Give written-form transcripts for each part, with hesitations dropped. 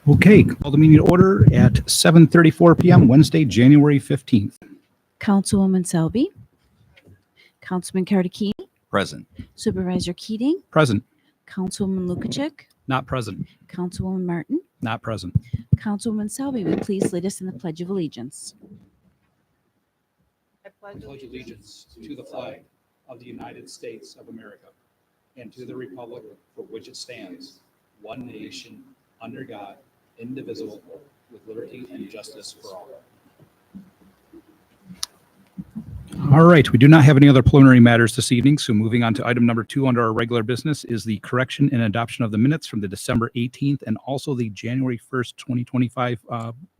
Okay, call the meeting to order at 7:34 p.m. Wednesday, January 15th. Councilwoman Selby, Councilman Cardicchini, Present. Supervisor Keating, Present. Councilwoman Lukacek, Not present. Councilwoman Martin. Not present. Councilwoman Selby, will you please lead us in the Pledge of Allegiance? I pledge allegiance to the flag of the United States of America and to the republic for which it stands, one nation, under God, indivisible, with liberty and justice for all. All right, we do not have any other preliminary matters this evening, so moving on to item number 2 under our regular business is the correction and adoption of the minutes from the December 18th and also the January 1st, 2025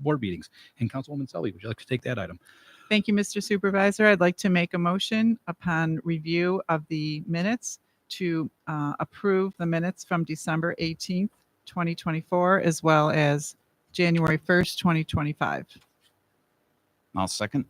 board meetings. And Councilwoman Selby, would you like to take that item? Thank you, Mr. Supervisor. I'd like to make a motion upon review of the minutes to approve the minutes from December 18th, 2024, as well as January 1st, 2025. I'll second.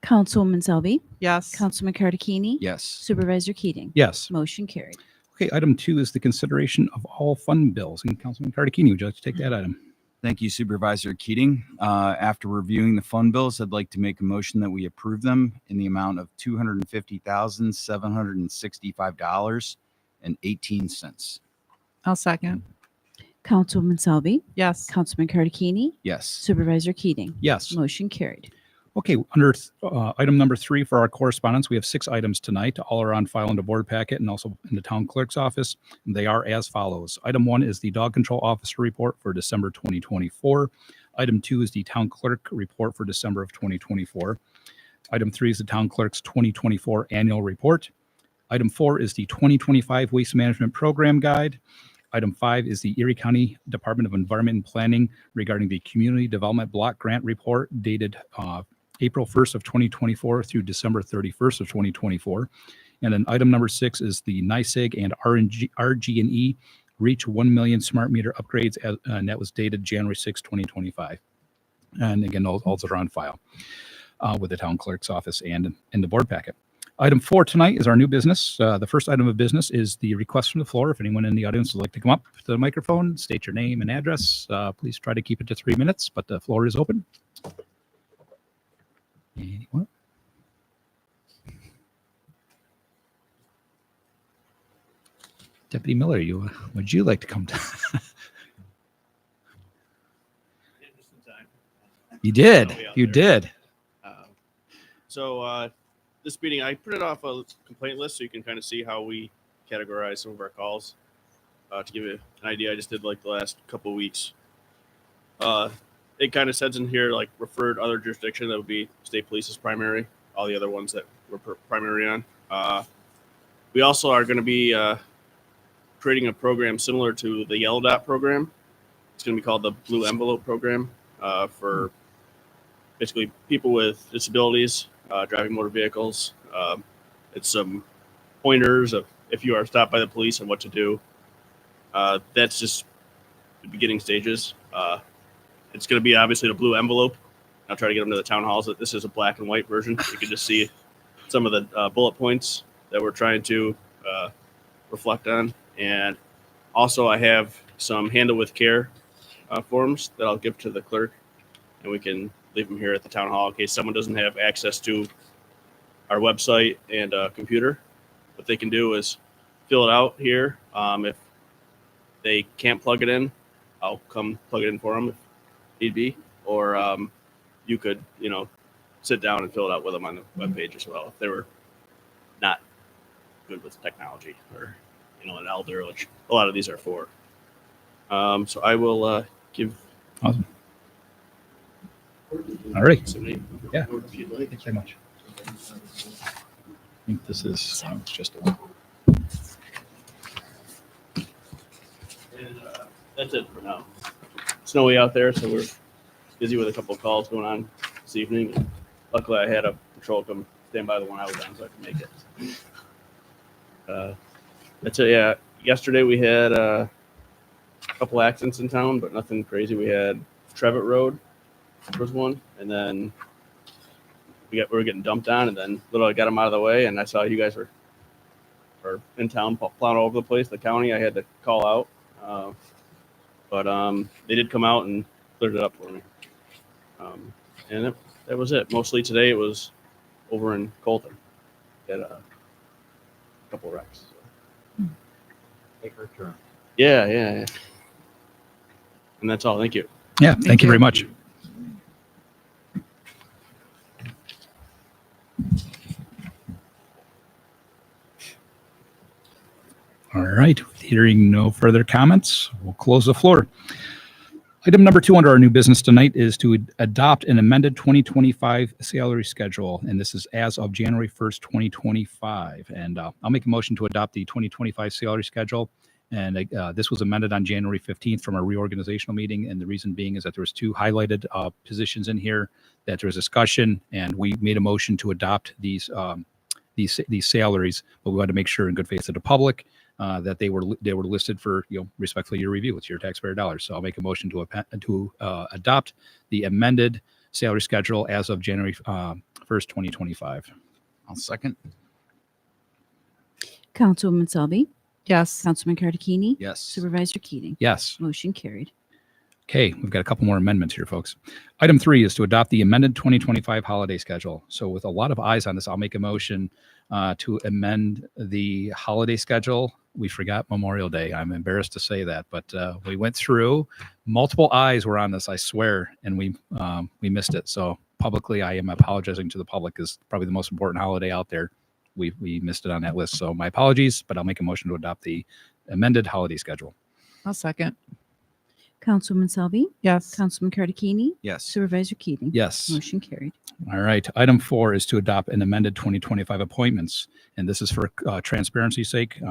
Councilwoman Selby, Yes. Councilman Cardicchini, Yes. Supervisor Keating. Yes. Motion carried. Okay, item 2 is the consideration of all fund bills. And Councilman Cardicchini, would you like to take that item? Thank you, Supervisor Keating. After reviewing the fund bills, I'd like to make a motion that we approve them in the amount of $250,765.18. I'll second. Councilwoman Selby, Yes. Councilman Cardicchini, Yes. Supervisor Keating. Yes. Motion carried. Okay, under item number 3 for our correspondence, we have 6 items tonight. All are on file in the board packet and also in the town clerk's office. And they are as follows. Item 1 is the dog control officer report for December 2024. Item 2 is the town clerk report for December of 2024. Item 3 is the town clerk's 2024 annual report. Item 4 is the 2025 waste management program guide. Item 5 is the Erie County Department of Environment and Planning regarding the Community Development Block Grant Report dated April 1st of 2024 through December 31st of 2024. And then item number 6 is the NYSEG and RG&E Reach 1 million smart meter upgrades, and that was dated January 6, 2025. And again, all are on file with the town clerk's office and in the board packet. Item 4 tonight is our new business. The first item of business is the request from the floor. If anyone in the audience would like to come up to the microphone, state your name and address, please try to keep it to 3 minutes, but the floor is open. Anyone? Deputy Miller, would you like to come down? You did. You did. So this meeting, I printed off a complaint list so you can kind of see how we categorize some of our calls. To give you an idea, I just did like the last couple of weeks. It kind of says in here, like referred other jurisdiction, that would be state police's primary, all the other ones that we're primary on. We also are going to be creating a program similar to the Yellow Dot program. It's going to be called the Blue Envelope program for basically people with disabilities, driving motor vehicles. It's some pointers of if you are stopped by the police and what to do. That's just the beginning stages. It's going to be obviously the blue envelope. I'll try to get them to the town halls. This is a black and white version. You can just see some of the bullet points that we're trying to reflect on. And also I have some handle with care forms that I'll give to the clerk, and we can leave them here at the town hall in case someone doesn't have access to our website and computer. What they can do is fill it out here. If they can't plug it in, I'll come plug it in for them if need be, or you could, sit down and fill it out with them on the webpage as well if they were not good with technology or, an elder, which a lot of these are for. So I will give. Awesome. All right. Somebody, Yeah. if you'd like. Thanks very much. I think this is just a And that's it for now. Snowy out there, so we're busy with a couple of calls going on this evening. And luckily, I had a patrol come stand by the one I was on, so I could make it. That's it. Yeah, yesterday we had a couple accidents in town, but nothing crazy. We had Trevitt Road was one, and then we were getting dumped on, and then literally got them out of the way, and I saw you guys were in town plowing all over the place. The county, I had to call out. But they did come out and cleared it up for me. And that was it. Mostly today it was over in Colton. Had a couple wrecks. So. Take her turn. Yeah. And that's all. Thank you. Yeah, thank you very much. All right, hearing no further comments, we'll close the floor. Item number 2 under our new business tonight is to adopt an amended 2025 salary schedule, and this is as of January 1st, 2025. And I'll make a motion to adopt the 2025 salary schedule. And this was amended on January 15th from our reorganizational meeting. And the reason being is that there was 2 highlighted positions in here that there was discussion, and we made a motion to adopt these salaries, but we wanted to make sure in good faith to the public that they were listed for, respectfully your review. It's your taxpayer dollars. So I'll make a motion to adopt the amended salary schedule as of January 1st, 2025. I'll second. Councilwoman Selby, Yes. Councilman Cardicchini, Yes. Supervisor Keating. Yes. Motion carried. Okay, we've got a couple more amendments here, folks. Item 3 is to adopt the amended 2025 holiday schedule. So with a lot of eyes on this, I'll make a motion to amend the holiday schedule. We forgot Memorial Day. I'm embarrassed to say that, but we went through, multiple eyes were on this, I swear, and we missed it. So publicly, I am apologizing to the public, because probably the most important holiday out there. We missed it on that list. So my apologies, but I'll make a motion to adopt the amended holiday schedule. I'll second. Councilwoman Selby, Yes. Councilman Cardicchini, Yes. Supervisor Keating. Yes. Motion carried. All right. Item 4 is to adopt an amended 2025 appointments. And this is for transparency's sake.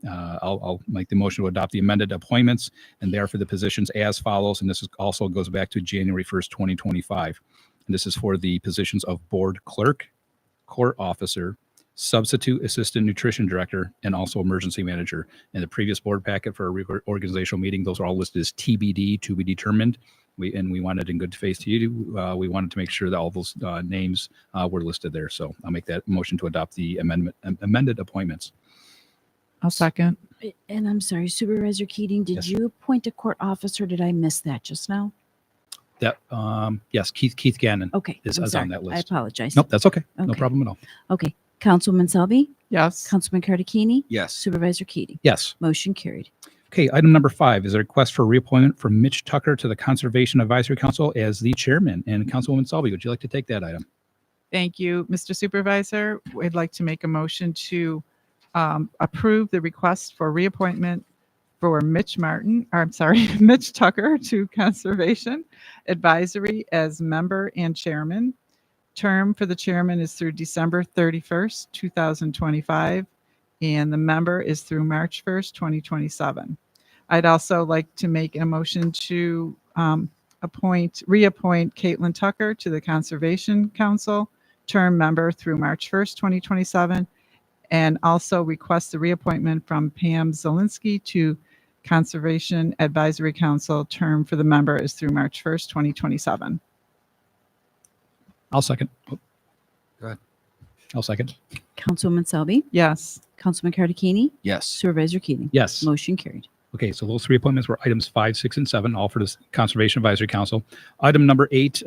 I'll make the motion to adopt the amended appointments, and they are for the positions as follows. And this also goes back to January 1st, 2025. And this is for the positions of board clerk, court officer, substitute assistant nutrition director, and also emergency manager. In the previous board packet for a organizational meeting, those are all listed as TBD, to be determined. We wanted, in good faith to you, we wanted to make sure that all those names were listed there. So I'll make that motion to adopt the amended appointments. I'll second. And I'm sorry, Supervisor Keating, did Yes. you appoint a court officer? Did I miss that just now? That yes, Keith Gannon Okay. is I'm on sorry. that I list. apologize. Nope, that's okay. No Okay. problem at all. Okay. Councilwoman Selby, Yes. Councilman Cardicchini, Yes. Supervisor Keating. Yes. Motion carried. Okay, item number 5 is a request for reappointment for Mitch Tucker to the Conservation Advisory Council as the chairman. And Councilwoman Selby, would you like to take that item? Thank you, Mr. Supervisor. We'd like to make a motion to approve the request for reappointment for Mitch Tucker to Conservation Advisory as member and chairman. Term for the chairman is through December 31st, 2025, and the member is through March 1st, 2027. I'd also like to make a motion to reappoint Caitlin Tucker to the Conservation Council, term member through March 1st, 2027, and also request the reappointment from Pam Zielinski to Conservation Advisory Council, term for the member is through March 1st, 2027. I'll second. Oh. Go ahead. I'll second. Councilwoman Selby, Yes. Councilman Cardicchini, Yes. Supervisor Keating. Yes. Motion carried. Okay, so those 3 appointments were items 5, 6, and 7, all for the Conservation Advisory Council. Item number 8,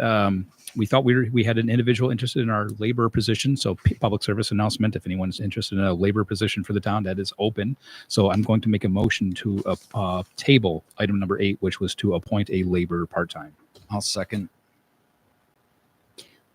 we thought we had an individual interested in our labor position. So public service announcement, if anyone's interested in a labor position for the town, that is open. So I'm going to make a motion to table item number 8, which was to appoint a labor part-time. I'll second.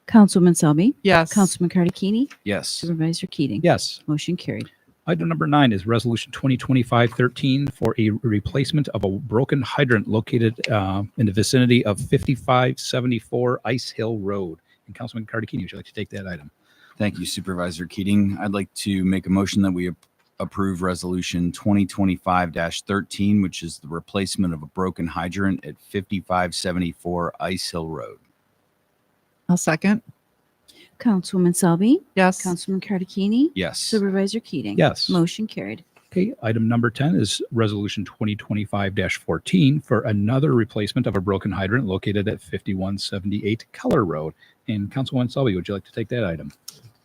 Councilwoman Selby, Yes. Councilman Cardicchini, Yes. Supervisor Keating. Yes. Motion carried. Item number 9 is Resolution 2025-13 for a replacement of a broken hydrant located in the vicinity of 5574 Ice Hill Road. And Councilman Cardicchini, would you like to take that item? Thank you, Supervisor Keating. I'd like to make a motion that we approve Resolution 2025-13, which is the replacement of a broken hydrant at 5574 Ice Hill Road. I'll second. Councilwoman Selby, Yes. Councilman Cardicchini, Yes. Supervisor Keating. Yes. Motion carried. Okay, item number 10 is Resolution 2025-14 for another replacement of a broken hydrant located at 5178 Keller Road. And Councilwoman Selby, would you like to take that item?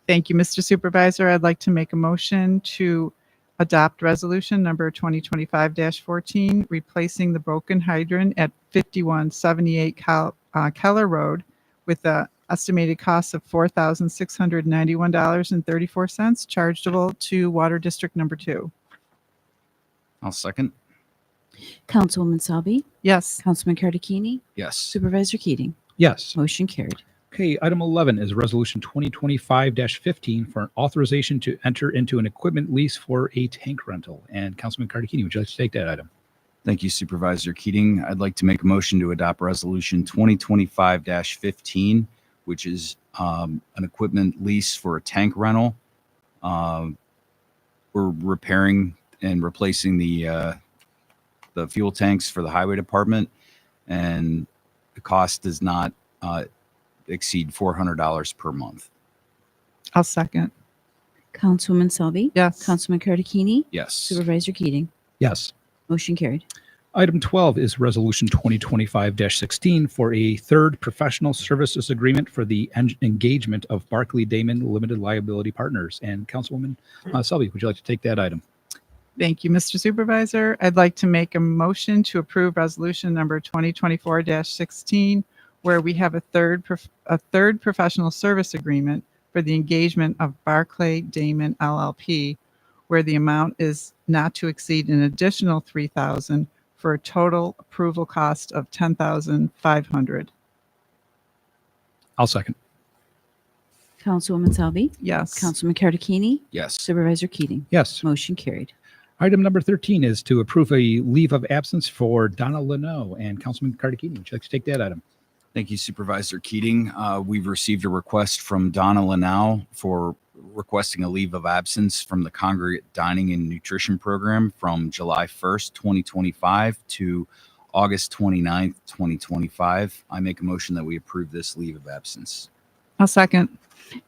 Thank you, Mr. Supervisor. I'd like to make a motion to adopt resolution number 2025-14, replacing the broken hydrant at 5178 Keller Road with a estimated cost of $4,691.34 chargeable to Water District Number 2. I'll second. Councilwoman Selby, Yes. Councilman Cardicchini, Yes. Supervisor Keating. Yes. Motion carried. Okay, item 11 is resolution 2025-15 for an authorization to enter into an equipment lease for a tank rental. And Councilman Cardicchini, would you like to take that item? Thank you, Supervisor Keating. I'd like to make a motion to adopt resolution 2025-15, which is an equipment lease for a tank rental. We're repairing and replacing the fuel tanks for the highway department, and the cost does not exceed $400 per month. I'll second. Councilwoman Selby, Yes. Councilman Cardicchini, Yes. Supervisor Keating. Yes. Motion carried. Item 12 is resolution 2025-16 for a third professional services agreement for the engagement of Barclay Damon Limited Liability Partners. And Councilwoman Selby, would you like to take that item? Thank you, Mr. Supervisor. I'd like to make a motion to approve resolution number 2024-16, where we have a third professional service agreement for the engagement of Barclay Damon LLP, where the amount is not to exceed an additional $3,000 for a total approval cost of $10,500. I'll second. Councilwoman Selby, Yes. Councilman Cardicchini, Yes. Supervisor Keating. Yes. Motion carried. Item number 13 is to approve a leave of absence for Donna Leno. And Councilman Cardicchini, would you like to take that item? Thank you, Supervisor Keating. We've received a request from Donna Lanau for requesting a leave of absence from the Congregate Dining and Nutrition Program from July 1st, 2025 to August 29th, 2025. I make a motion that we approve this leave of absence. I'll second.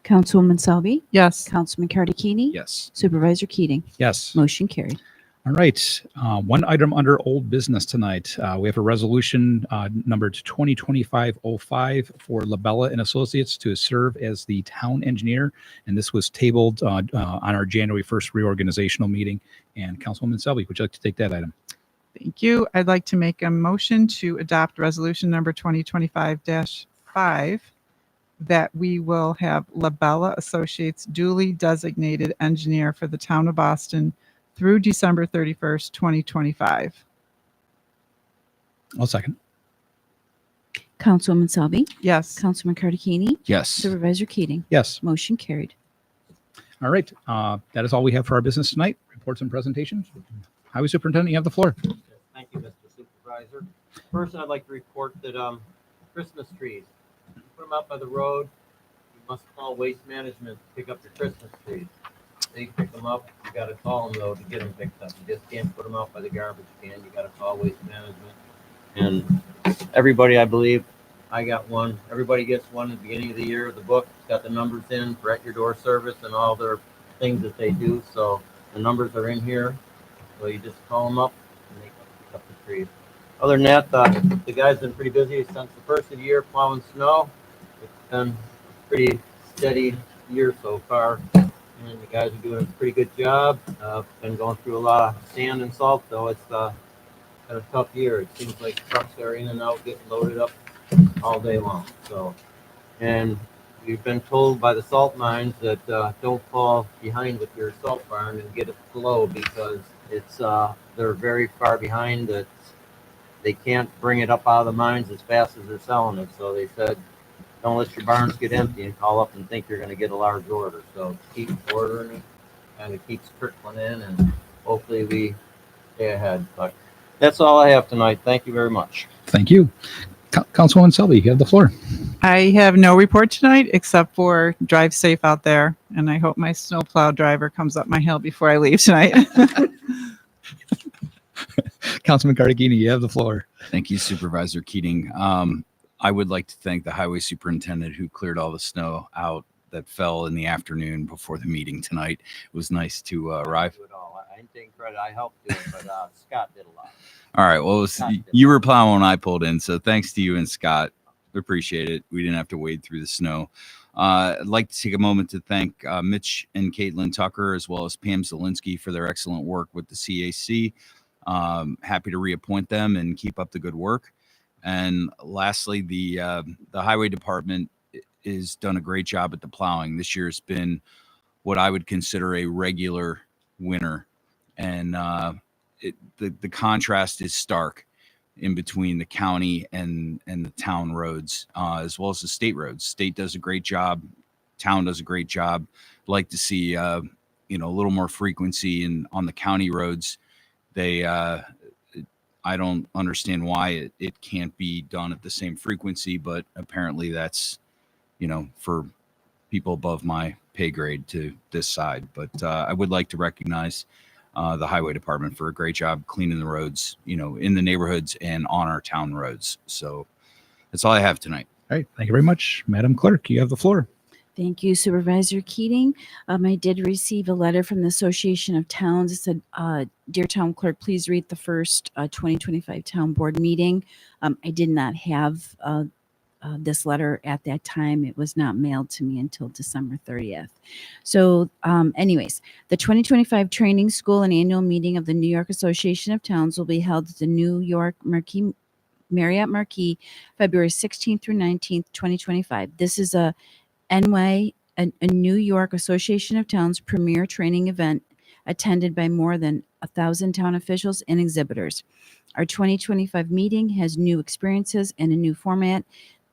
Councilwoman Selby, Yes. Councilman Cardicchini, Yes. Supervisor Keating. Yes. Motion carried. All right. One item under old business tonight. We have a resolution numbered 2025-05 for Labella and Associates to serve as the town engineer. And this was tabled on our January 1st reorganizational meeting. And Councilwoman Selby, would you like to take that item? Thank you. I'd like to make a motion to adopt resolution number 2025-5, that we will have Labella Associates duly designated engineer for the town of Boston through December 31st, 2025. I'll second. Councilwoman Selby, Yes. Councilman Cardicchini, Yes. Supervisor Keating. Yes. Motion carried. All right. That is all we have for our business tonight. Reports and presentations. Highway Superintendent, you have the floor. Thank you, Mr. Supervisor. First, I'd like to report that Christmas trees, you put them out by the road, you must call Waste Management to pick up your Christmas trees. They pick them up, you gotta call them though to get them picked up. You just can't put them out by the garbage can, you gotta call Waste Management. And everybody, I believe, I got one, everybody gets one at the beginning of the year, the book, it's got the numbers in for at your door service and all their things that they do, so the numbers are in here. So you just call them up and they come pick up the trees. Other than that, the guy's been pretty busy since the first of the year plowing snow. It's been a pretty steady year so far, and the guys are doing a pretty good job. Been going through a lot of sand and salt, though. It's been a tough year. It seems like trucks are in and out getting loaded up all day long. So, and we've been told by the salt mines that don't fall behind with your salt barn and get it low, because it's they're very far behind, that they can't bring it up out of the mines as fast as they're selling it. So they said, don't let your barns get empty and call up and think you're going to get a large order. So keep ordering it, and it keeps trickling in, and hopefully we stay ahead. But that's all I have tonight. Thank you very much. Thank you. Councilwoman Selby, you have the floor. I have no report tonight except for drive safe out there, and I hope my snowplow driver comes up my hill before I leave tonight. Councilman Cardicchini, you have the floor. Thank you, Supervisor Keating. I would like to thank the highway superintendent who cleared all the snow out that fell in the afternoon before the meeting tonight. It was nice to arrive. I didn't do it all. I didn't take credit. I helped do it, but Scott did a lot. All right. Well, you were plowing when I pulled in, so thanks to you and Scott. Appreciate it. We didn't have to wade through the snow. I'd like to take a moment to thank Mitch and Caitlin Tucker, as well as Pam Zielinski, for their excellent work with the CAC. Happy to reappoint them and keep up the good work. And lastly, the highway department is done a great job at the plowing. This year has been what I would consider a regular winter, and the contrast is stark in between the county and the town roads, as well as the state roads. State does a great job. Town does a great job. Like to see, a little more frequency on the county roads. I don't understand why it can't be done at the same frequency, but apparently that's, for people above my pay grade to this side. But I would like to recognize the highway department for a great job cleaning the roads, in the neighborhoods and on our town roads. So that's all I have tonight. All right. Thank you very much. Madam Clerk, you have the floor. Thank you, Supervisor Keating. I did receive a letter from the Association of Towns. It said, "Dear Town Clerk, please read the first 2025 Town Board meeting." I did not have this letter at that time. It was not mailed to me until December 30th. So anyways, the 2025 Training School and Annual Meeting of the New York Association of Towns will be held at the New York Marriott Marquis, February 16th through 19th, 2025. This is a New York Association of Towns premier training event attended by more than 1,000 town officials and exhibitors. Our 2025 meeting has new experiences and a new format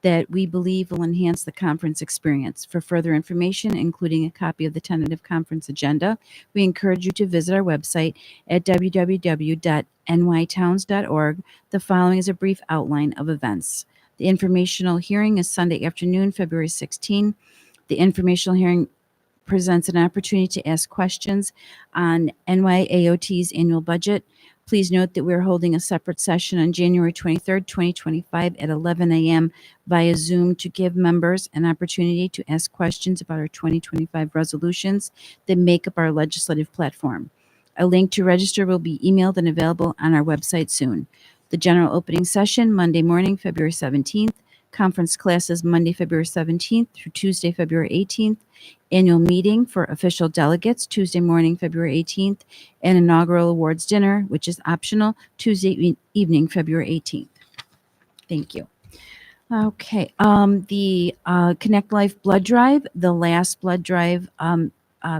that we believe will enhance the conference experience. For further information, including a copy of the tentative conference agenda, we encourage you to visit our website at www.nytowns.org. The following is a brief outline of events. The informational hearing is Sunday afternoon, February 16. The informational hearing presents an opportunity to ask questions on NYAOT's annual budget. Please note that we're holding a separate session on January 23rd, 2025 at 11 a.m. via Zoom to give members an opportunity to ask questions about our 2025 resolutions that make up our legislative platform. A link to register will be emailed and available on our website soon. The general opening session, Monday morning, February 17th. Conference classes, Monday, February 17th through Tuesday, February 18th. Annual meeting for official delegates, Tuesday morning, February 18th. And inaugural awards dinner, which is optional, Tuesday evening, February 18th. Thank you. Okay. The Connect Life blood drive, the last blood drive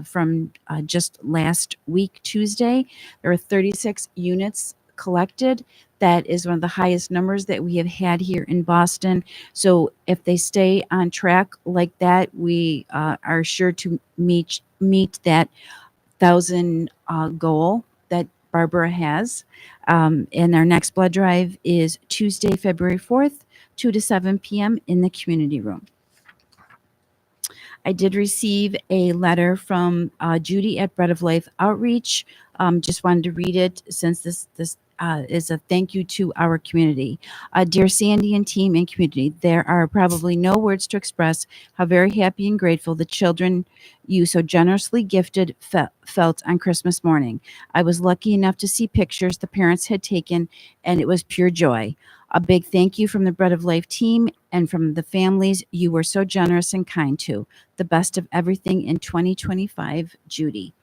from just last week, Tuesday, there were 36 units collected. That is one of the highest numbers that we have had here in Boston. So if they stay on track like that, we are sure to meet that 1,000 goal that Barbara has. And our next blood drive is Tuesday, February 4th, 2 to 7 p.m. in the community room. I did receive a letter from Judy at Bread of Life Outreach. Just wanted to read it since this is a thank you to our community. Dear Sandy and team and community, there are probably no words to express how very happy and grateful the children you so generously gifted felt on Christmas morning. I was lucky enough to see pictures the parents had taken, and it was pure joy. A big thank you from the Bread of Life team and from the families you were so generous and kind to. The best of everything in 2025, Judy.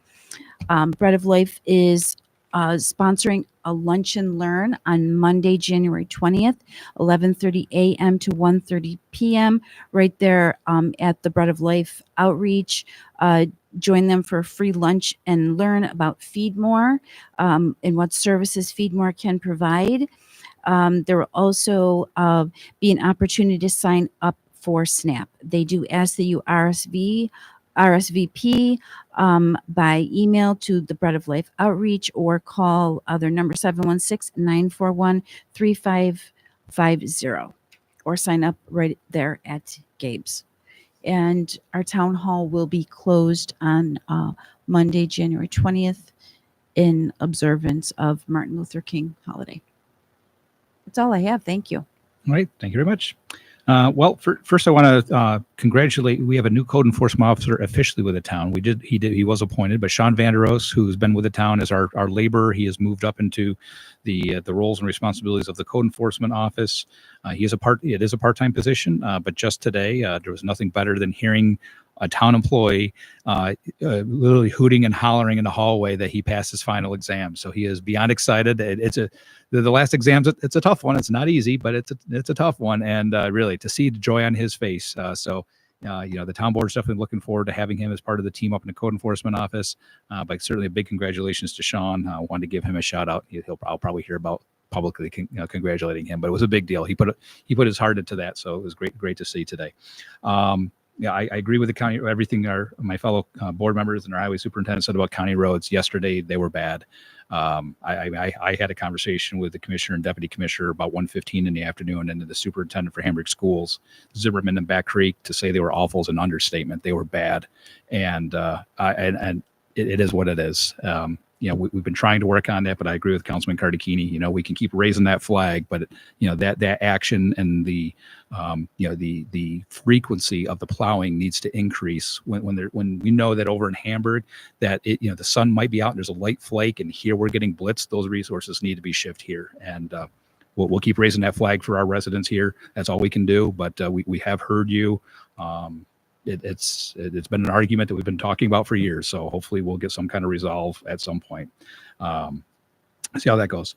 Bread of Life is sponsoring a lunch and learn on Monday, January 20th, 11:30 a.m. to 1:30 p.m. right there at the Bread of Life Outreach. Join them for a free lunch and learn about Feed More and what services Feed More can provide. There will also be an opportunity to sign up for SNAP. They do ask that you RSVP by email to the Bread of Life Outreach or call their number 716-941-3550 or sign up right there at Gabe's. And our town hall will be closed on Monday, January 20th in observance of Martin Luther King holiday. That's all I have. Thank you. All right. Thank you very much. Well, first I want to congratulate. We have a new code enforcement officer officially with the town. He was appointed, but Sean Vanderos, who's been with the town as our laborer, he has moved up into the roles and responsibilities of the code enforcement office. It is a part-time position, but just today there was nothing better than hearing a town employee literally hooting and hollering in the hallway that he passed his final exam. So he is beyond excited. The last exams. It's a tough one. It's not easy, but it's a tough one. And really to see the joy on his face. The town board is definitely looking forward to having him as part of the team up in the code enforcement office. But certainly a big congratulations to Sean. I wanted to give him a shout out. I'll probably hear about publicly congratulating him, but it was a big deal. He put his heart into that. So it was great to see today. I agree with the county, everything my fellow board members and our highway superintendent said about county roads. Yesterday, they were bad. I had a conversation with the commissioner and deputy commissioner about 1:15 in the afternoon, and the superintendent for Hamburg Schools, Zimmerman and Back Creek, to say they were awful is an understatement. They were bad. And it is what it is. We've been trying to work on that, but I agree with Councilman Cardicchini. We can keep raising that flag, but that action and the frequency of the plowing needs to increase when we know that over in Hamburg that the sun might be out and there's a light flake, and here we're getting blitzed. Those resources need to be shifted here, and we'll keep raising that flag for our residents here. That's all we can do, but we have heard you. It's been an argument that we've been talking about for years. So hopefully we'll get some kind of resolve at some point. See how that goes.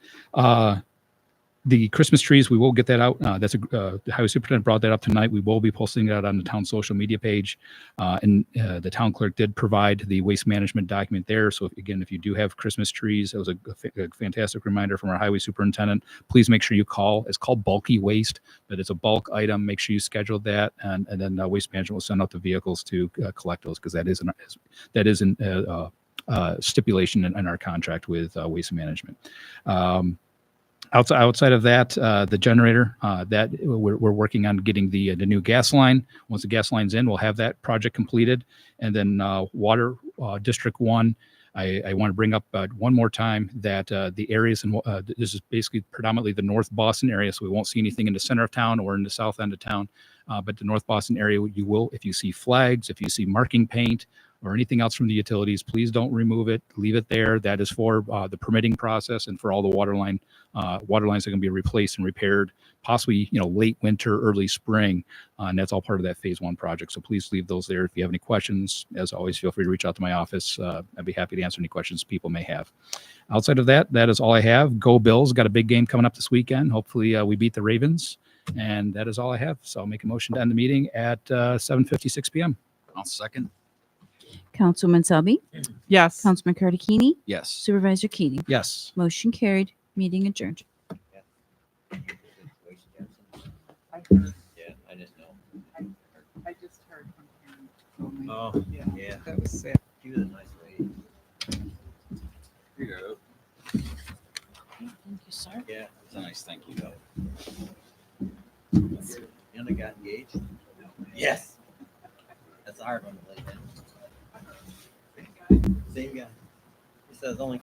The Christmas trees, we will get that out. The highway superintendent brought that up tonight. We will be posting that on the town social media page. And the town clerk did provide the waste management document there. So if you do have Christmas trees, it was a fantastic reminder from our highway superintendent. Please make sure you call. It's called bulky waste, but it's a bulk item. Make sure you schedule that. And then waste management will send out the vehicles to collect those, because that is a stipulation in our contract with waste management. Outside of that, the generator that we're working on getting the new gas line. Once the gas line's in, we'll have that project completed. And then water District 1, I want to bring up one more time that the areas in this is basically predominantly the North Boston area, so we won't see anything in the center of town or in the south end of town. But the North Boston area, you will, if you see flags, if you see marking paint, or anything else from the utilities, please don't remove it. Leave it there. That is for the permitting process and for all the water lines that are going to be replaced and repaired, possibly late winter, early spring, and that's all part of that phase 1 project. So please leave those there. If you have any questions, as always, feel free to reach out to my office. I'd be happy to answer any questions people may have. Outside of that, that is all I have. Go Bills! Got a big game coming up this weekend. Hopefully, we beat the Ravens, and that is all I have. So I'll make a motion to end the meeting at 7:56 p.m. I'll second. Councilman Selby, Yes. Councilman Cardicchini, Yes. Supervisor Keating. Yes. Motion carried. Meeting adjourned. Yeah, I just know. I just heard from Karen. Oh, yeah. That was sad. She was a nice lady. Here you go. Thank you, sir. Yeah. It's a nice thank you, though. And I got engaged. Yes. That's a hard one to believe in. Same guy. He says only